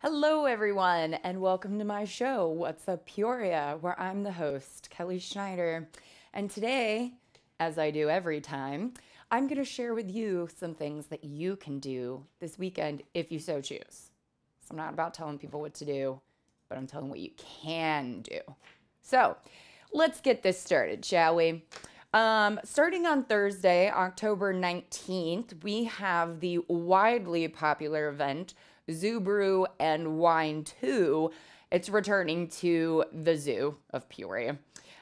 Hello, everyone, and welcome to my show, What's Up Peoria, where I'm the host, Kelly Schneider. And today, as I do every time, I'm going to share with you some things that you can do this weekend if you so choose. So I'm not about telling people what to do, but I'm telling what you can do. So let's get this started, shall we? Starting on Thursday, October 19th, we have the widely popular event, Zoo Brew and Wine 2. It's returning to the Zoo of Peoria.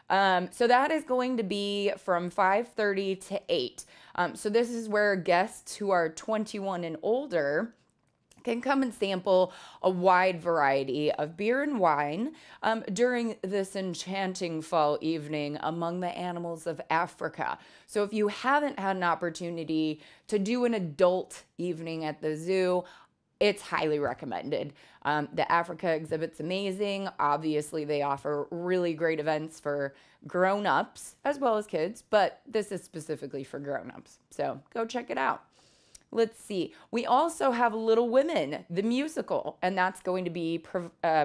So that is going to be from 5:30 to 8. So this is where guests who are 21 and older can come and sample a wide variety of beer and wine during this enchanting fall evening among the animals of Africa. So if you haven't had an opportunity to do an adult evening at the zoo, it's highly recommended. The Africa exhibit's amazing. Obviously, they offer really great events for grown-ups as well as kids, but this is specifically for grown-ups. So go check it out. Let's see. We also have Little Women, the musical, and that's going to be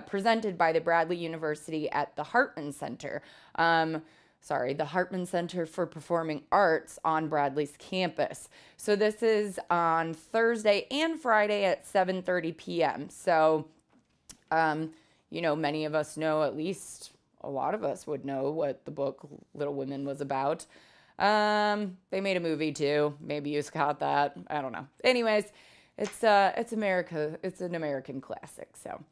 presented by the Bradley University at the Hartman Center. The Hartman Center for Performing Arts on Bradley's campus. So this is on Thursday and Friday at 7:30 p.m. So, many of us know, at least a lot of us would know what the book Little Women was about. They made a movie too. Maybe you caught that. I don't know. Anyways, it's America. It's an American classic. So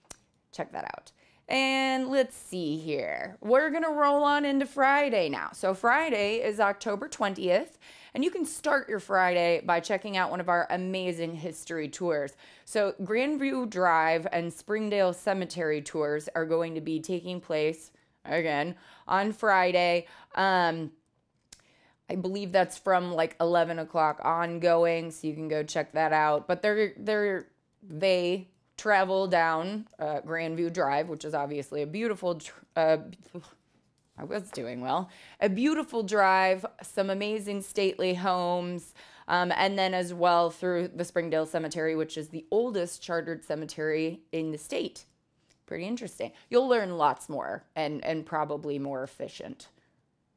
check that out. And let's see here. We're going to roll on into Friday now. So Friday is October 20th, and you can start your Friday by checking out one of our amazing history tours. So Grandview Drive and Springdale Cemetery tours are going to be taking place, again, on Friday. I believe that's from like 11 o'clock ongoing, so you can go check that out. But they travel down Grandview Drive, which is obviously a beautiful, a beautiful drive, some amazing stately homes, and then as well through the Springdale Cemetery, which is the oldest chartered cemetery in the state. Pretty interesting. You'll learn lots more and probably more efficient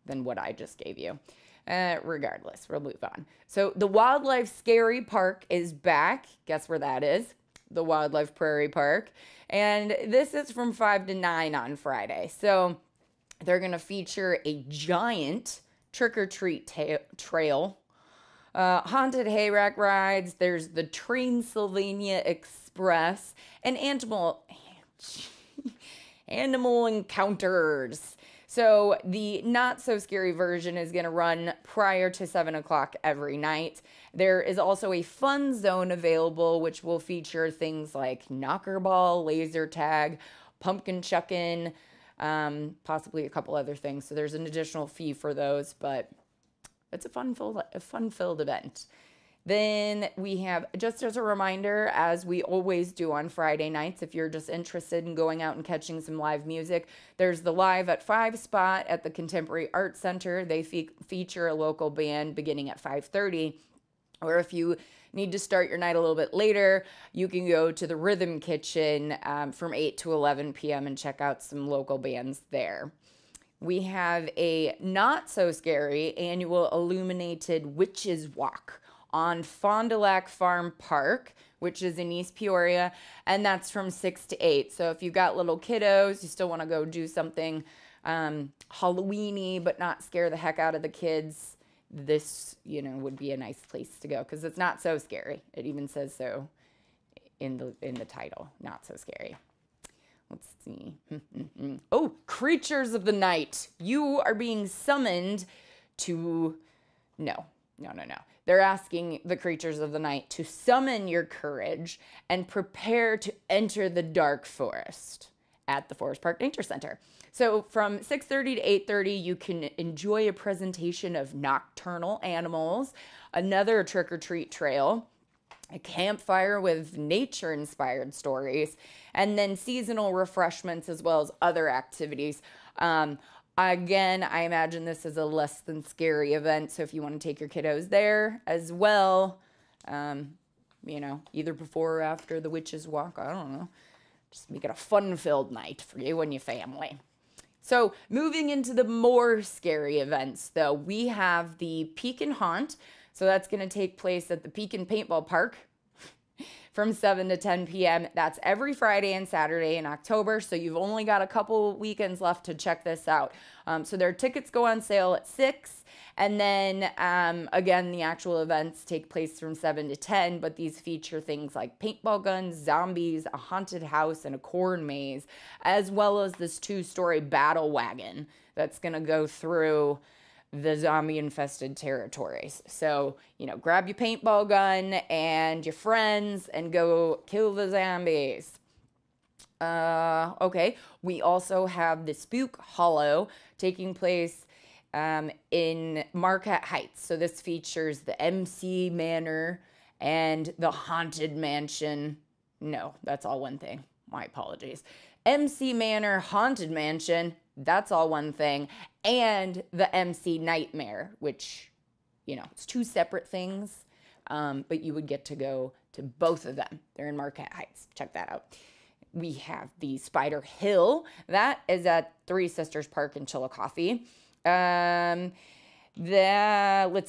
than what I just gave you. Regardless, we'll move on. So the Wildlife Scary Park is back. Guess where that is? The Wildlife Prairie Park. And this is from 5 to 9 on Friday. So they're going to feature a giant trick-or-treat trail, haunted hayrack rides. There's the Transylvania Express and animal encounters. So the not so scary version is going to run prior to 7 o'clock every night. There is also a fun zone available, which will feature things like knockerball, laser tag, pumpkin chucking, possibly a couple other things. So there's an additional fee for those, but it's a fun-filled event. Then we have, just as a reminder, as we always do on Friday nights, if you're just interested in going out and catching some live music, there's the Live at 5 spot at the Contemporary Arts Center. They feature a local band beginning at 5:30. Or if you need to start your night a little bit later, you can go to the Rhythm Kitchen from 8 to 11 p.m. and check out some local bands there. We have a not-so-scary annual illuminated Witches Walk on Fond du Lac Farm Park, which is in East Peoria, and that's from 6 to 8. So if you've got little kiddos, you still want to go do something Halloween-y, but not scare the heck out of the kids, this, would be a nice place to go, because it's not so scary. It even says so in the title, not so scary. Let's see. Oh, Creatures of the Night. You are being summoned to... No. They're asking the creatures of the night to summon your courage and prepare to enter the dark forest at the Forest Park Nature Center. So from 6:30 to 8:30, you can enjoy a presentation of nocturnal animals, another trick-or-treat trail, a campfire with nature-inspired stories, and then seasonal refreshments as well as other activities. Again, I imagine this is a less than scary event, so if you want to take your kiddos there as well, either before or after the Witches Walk, I don't know. Just make it a fun-filled night for you and your family. So moving into the more scary events, though, we have the Pekin Haunt. So that's going to take place at the Pekin Paintball Park from 7 to 10 p.m. That's every Friday and Saturday in October. So you've only got a couple weekends left to check this out. So their tickets go on sale at 6. And then, again, the actual events take place from 7 to 10, but these feature things like paintball guns, zombies, a haunted house, and a corn maze, as well as this 2-story battle wagon that's going to go through the zombie-infested territories. So, you know, grab your paintball gun and your friends and go kill the zombies. Okay, we also have the Spook Hollow taking place in Marquette Heights. So this features the MC Manor and the Haunted Mansion. No, that's all one thing. My apologies. MC Manor, Haunted Mansion, that's all one thing. And the MC Nightmare, which, you know, it's 2 separate things, but you would get to go to both of them. They're in Marquette Heights. Check that out. We have the Spider Hill. That is at Three Sisters Park in Chillicothe. Let's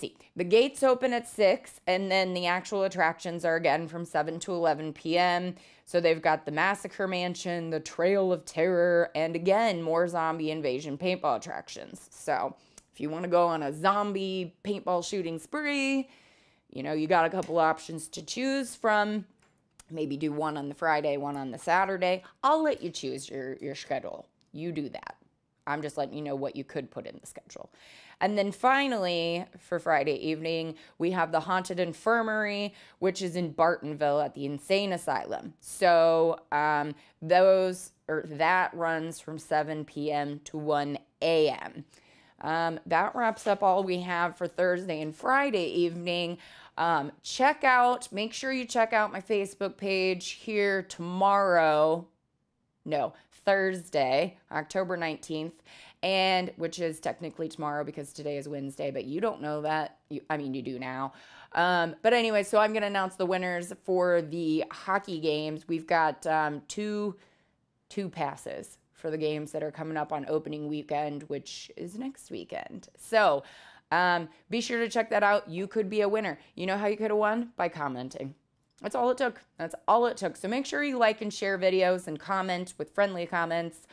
see. The gates open at 6, and then the actual attractions are again from 7 to 11 p.m. So they've got the Massacre Mansion, the Trail of Terror, and again, more zombie invasion paintball attractions. So if you want to go on a zombie paintball shooting spree, you know, you got a couple options to choose from. Maybe do one on the Friday, one on the Saturday. I'll let you choose your schedule. You do that. I'm just letting you know what you could put in the schedule. And then finally, for Friday evening, we have the Haunted Infirmary, which is in Bartonville at the Insane Asylum. So that runs from 7 p.m. to 1 a.m. That wraps up all we have for Thursday and Friday evening. Make sure you check out my Facebook page here tomorrow. No, Thursday, October 19th, and which is technically tomorrow because today is Wednesday, but you don't know that. You do now. But anyway, so I'm going to announce the winners for the hockey games. We've got two passes for the games that are coming up on opening weekend, which is next weekend. So be sure to check that out. You could be a winner. You know how you could have won? By commenting. That's all it took. That's all it took. So make sure you like and share videos and comment with friendly comments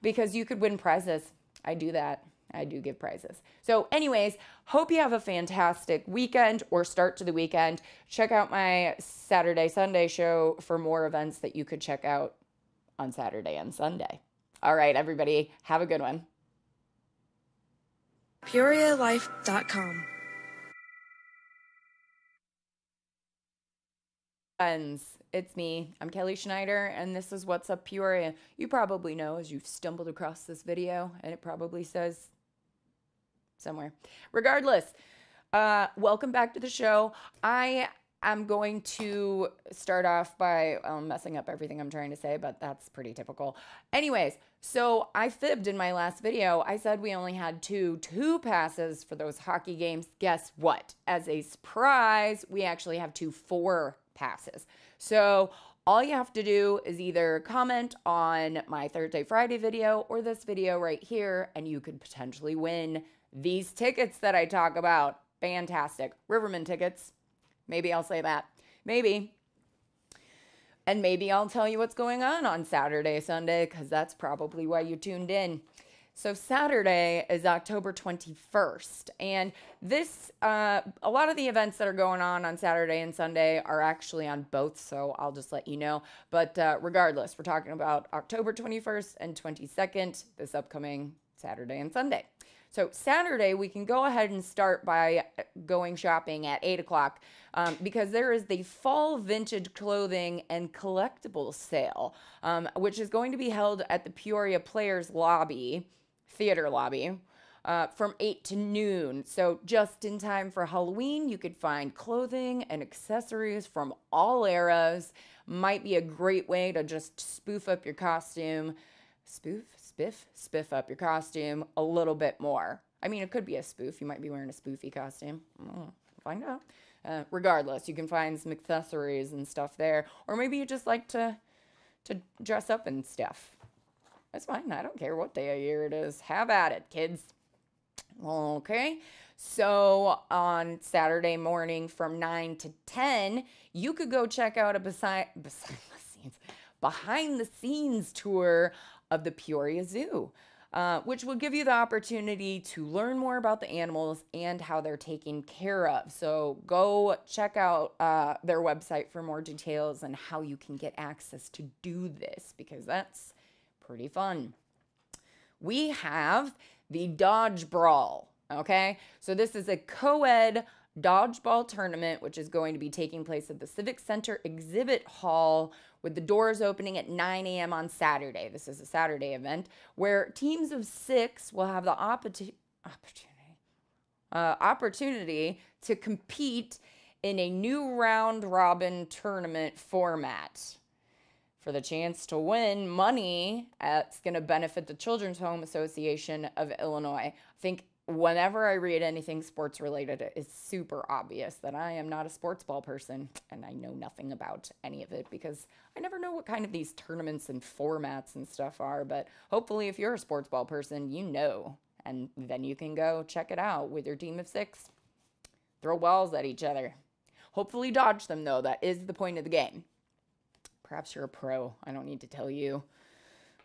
because you could win prizes. I do that. I do give prizes. So anyways, hope you have a fantastic weekend or start to the weekend. Check out my Saturday, Sunday show for more events that you could check out on Saturday and Sunday. All right, everybody, have a good one. PeoriaLife.com. Friends, it's me. I'm Kelly Schneider, and this is What's Up Peoria. You probably know as you've stumbled across this video, and it probably says somewhere. Regardless, welcome back to the show. I'm going to start off by messing up everything I'm trying to say, but that's pretty typical. Anyways, so I fibbed in my last video. I said we only had two passes for those hockey games. Guess what? As a surprise, we actually have 4 passes. So all you have to do is either comment on my Thursday, Friday video or this video right here, and you could potentially win these tickets that I talk about. Fantastic. Riverman tickets. Maybe I'll say that. Maybe. And maybe I'll tell you what's going on Saturday, Sunday, because that's probably why you tuned in. So Saturday is October 21st. And this, a lot of the events that are going on Saturday and Sunday are actually on both. So I'll just let you know. But regardless, we're talking about October 21st and 22nd, this upcoming Saturday and Sunday. So Saturday, we can go ahead and start by going shopping at 8 o'clock because there is the fall vintage clothing and collectibles sale, which is going to be held at the Peoria Players Lobby, theater lobby, from 8 to noon. So just in time for Halloween, you could find clothing and accessories from all eras. Might be a great way to just spoof up your costume. Spiff up your costume a little bit more. I mean, it could be a spoof. You might be wearing a spoofy costume. Find out. Regardless, you can find some accessories and stuff there. Or maybe you just like to to dress up and stuff. That's fine. I don't care what day of year it is. Have at it, kids. Okay. So on Saturday morning from 9 to 10, you could go check out a behind the scenes tour of the Peoria Zoo, which will give you the opportunity to learn more about the animals and how they're taken care of. So go check out their website for more details and how you can get access to do this, because that's pretty fun. We have the Dodge Brawl. Okay, so this is a co-ed dodgeball tournament, which is going to be taking place at the Civic Center Exhibit Hall, with the doors opening at 9 a.m. on Saturday. This is a Saturday event where teams of 6 will have the opportunity to compete in a new round-robin tournament format for the chance to win money that's going to benefit the Children's Home Association of Illinois. I think whenever I read anything sports related, it's super obvious that I am not a sports ball person, and I know nothing about any of it because I never know what kind of these tournaments and formats and stuff are. But hopefully if you're a sports ball person, you know, and then you can go check it out with your team of 6. Throw balls at each other. Hopefully dodge them, though. That is the point of the game. Perhaps you're a pro. I don't need to tell you.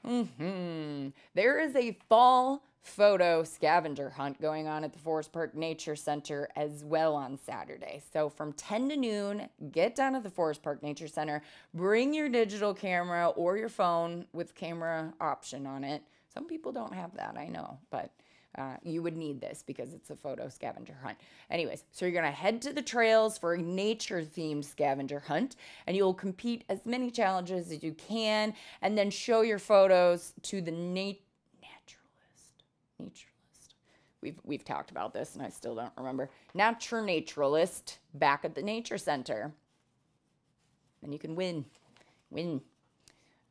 There is a fall photo scavenger hunt going on at the Forest Park Nature Center as well on Saturday. So from 10 to noon, get down at the Forest Park Nature Center, bring your digital camera or your phone with camera option on it. Some people don't have that, I know, but you would need this because it's a photo scavenger hunt. Anyways, so you're going to head to the trails for a nature-themed scavenger hunt, and you'll compete as many challenges as you can, and then show your photos to the naturalist. We've talked about this, and I still don't remember. Naturalist back at the Nature Center. And you can win.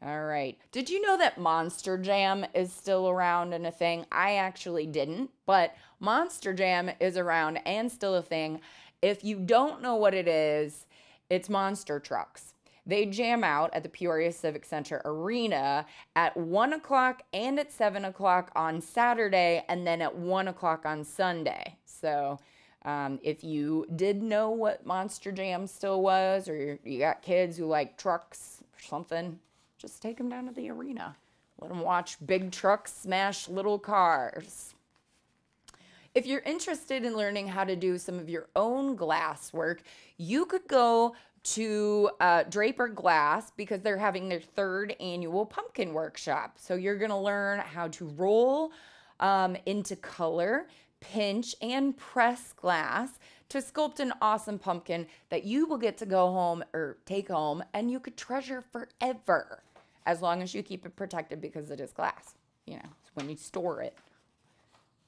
All right. Did you know that Monster Jam is still around and a thing? I actually didn't, but Monster Jam is around and still a thing. If you don't know what it is, it's monster trucks. They jam out at the Peoria Civic Center Arena at 1 o'clock and at 7 o'clock on Saturday, and then at 1 o'clock on Sunday. So if you did know what Monster Jam still was, or you got kids who like trucks or something, just take them down to the arena. Let them watch big trucks smash little cars. If you're interested in learning how to do some of your own glass work, you could go to Draper Glass because they're having their 3rd annual pumpkin workshop. So you're going to learn how to roll into color, pinch, and press glass to sculpt an awesome pumpkin that you will get to go home or take home and you could treasure forever, as long as you keep it protected because it is glass. You know, when you store it,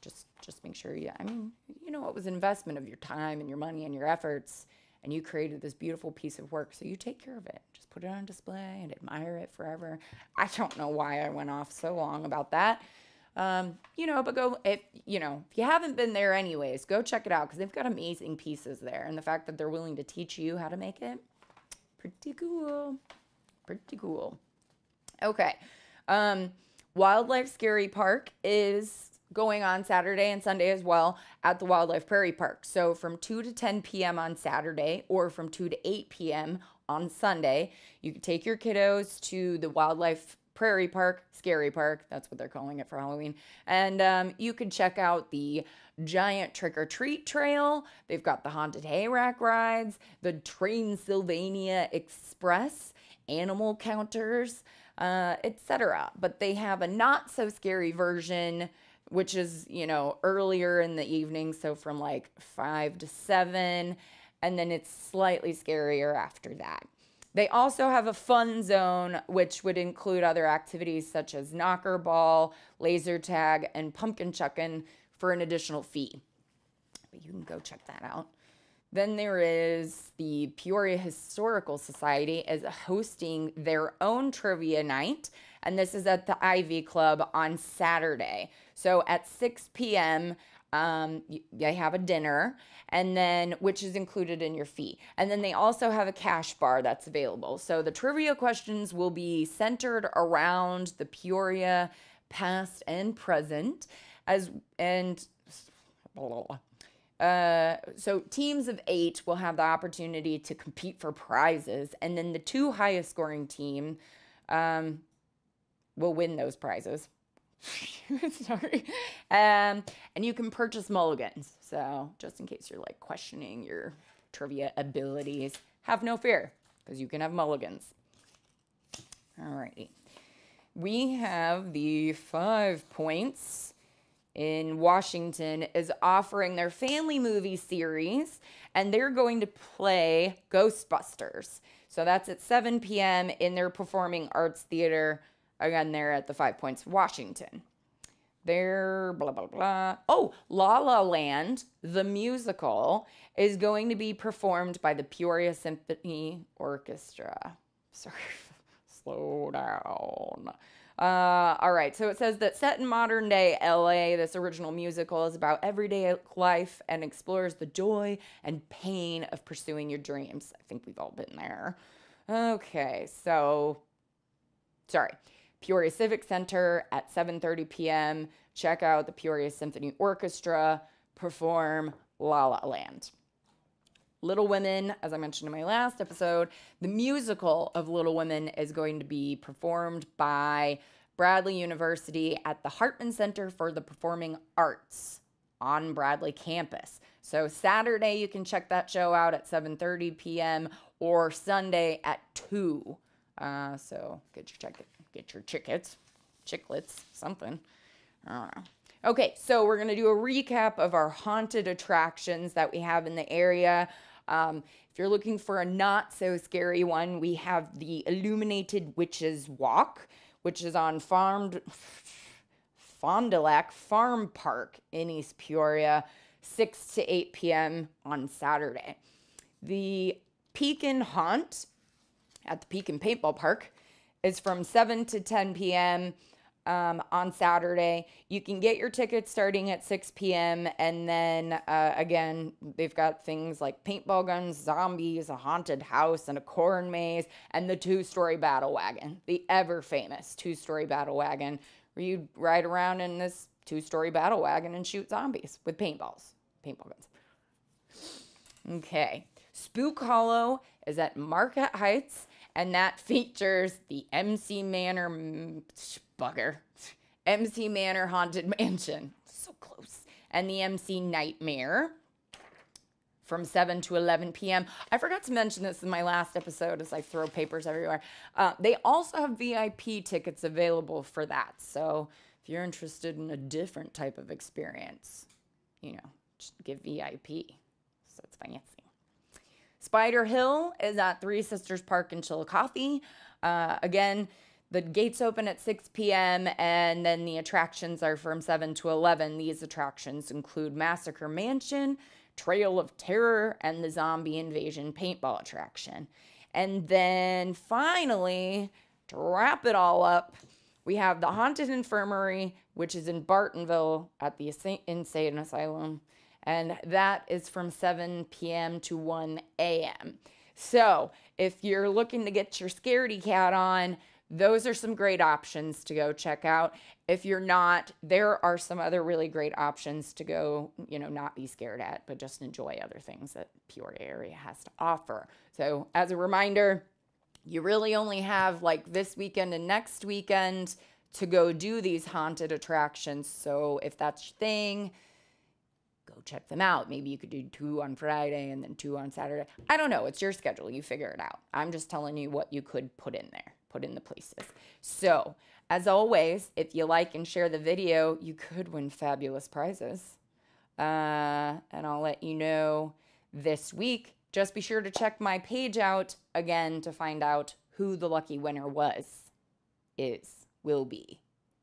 just make sure you, I mean, you know, it was an investment of your time and your money and your efforts, and you created this beautiful piece of work, so you take care of it. Just put it on display and admire it forever. I don't know why I went off so long about that. You know, but go, if you haven't been there anyways, go check it out because they've got amazing pieces there. And the fact that they're willing to teach you how to make it, pretty cool. Okay. Wildlife Scary Park is going on Saturday and Sunday as well at the Wildlife Prairie Park. So from 2 to 10 p.m. on Saturday or from 2 to 8 p.m. on Sunday, you can take your kiddos to the Wildlife Prairie Park, Scary Park, that's what they're calling it for Halloween. And you can check out the giant trick-or-treat trail. They've got the haunted hayrack rides, the Transylvania Express, animal counters, etc. But they have a not-so-scary version, which is, you know, earlier in the evening, so from like 5 to 7, and then it's slightly scarier after that. They also have a fun zone, which would include other activities such as knocker ball, laser tag, and pumpkin chucking for an additional fee. But you can go check that out. Then there is the Peoria Historical Society is hosting their own trivia night, and this is at the Ivy Club on Saturday. So at 6 p.m., They have a dinner, and then which is included in your fee. And then they also have a cash bar that's available. So the trivia questions will be centered around the Peoria past and present, so teams of 8 will have the opportunity to compete for prizes, and then the 2 highest scoring team will win those prizes. Sorry. And you can purchase mulligans. So just in case you're like questioning your trivia abilities, have no fear, because you can have mulligans. Alrighty. We have the 5 Points in Washington is offering their family movie series, and they're going to play Ghostbusters. So that's at 7 p.m. in their Performing Arts Theater. Again, they're at the 5 Points, Washington. They're blah, blah, blah. Oh, La La Land, the musical, is going to be performed by the Peoria Symphony Orchestra. Sorry, slow down. All right, so it says that set in modern day LA, this original musical is about everyday life and explores the joy and pain of pursuing your dreams. I think we've all been there. Okay, so, sorry. Peoria Civic Center at 7:30 p.m. Check out the Peoria Symphony Orchestra perform La La Land. Little Women, as I mentioned in my last episode, the musical of Little Women is going to be performed by Bradley University at the Hartman Center for the Performing Arts on Bradley campus. So Saturday, you can check that show out at 7:30 p.m. or Sunday at 2. So get your chicklets, something. I don't know. Okay, so we're going to do a recap of our haunted attractions that we have in the area. If you're looking for a not so scary one, we have the Illuminated Witches Walk, which is on Fond du Lac Farm Park in East Peoria, 6 to 8 p.m. on Saturday. The Pekin Haunt at the Pekin Paintball Park is from 7 to 10 p.m. On Saturday. You can get your tickets starting at 6 p.m. And then, again, they've got things like paintball guns, zombies, a haunted house, and a corn maze, and the 2-story battle wagon, the ever-famous 2-story battle wagon, where you ride around in this 2-story battle wagon and shoot zombies with paintball guns. Okay. Spook Hollow is at Marquette Heights, and that features the MC Manor Haunted Mansion. So close. And the MC Nightmare from 7 to 11 p.m. I forgot to mention this in my last episode as I throw papers everywhere. They also have VIP tickets available for that. So if you're interested in a different type of experience, just give VIP. So it's fancy. Spider Hill is at Three Sisters Park in Chillicothe. Again, the gates open at 6 p.m. and then the attractions are from 7 to 11. These attractions include Massacre Mansion, Trail of Terror, and the Zombie Invasion paintball attraction. And then finally, to wrap it all up, we have the Haunted Infirmary, which is in Bartonville at the Insane Asylum. And that is from 7 p.m. to 1 a.m. So if you're looking to get your scaredy cat on, those are some great options to go check out. If you're not, there are some other really great options to go, not be scared at, but just enjoy other things that Peoria area has to offer. So as a reminder, you really only have like this weekend and next weekend to go do these haunted attractions. So if that's your thing, go check them out. Maybe you could do 2 on Friday and then 2 on Saturday. I don't know. It's your schedule. You figure it out. I'm just telling you what you could put in there, put in the places. So, as always, if you like and share the video, you could win fabulous prizes. And I'll let you know this week. Just be sure to check my page out again to find out who the lucky winner will be.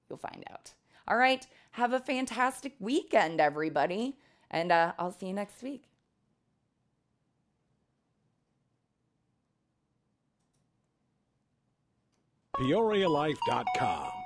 You'll find out. All right. Have a fantastic weekend, everybody. And I'll see you next week. PeoriaLife.com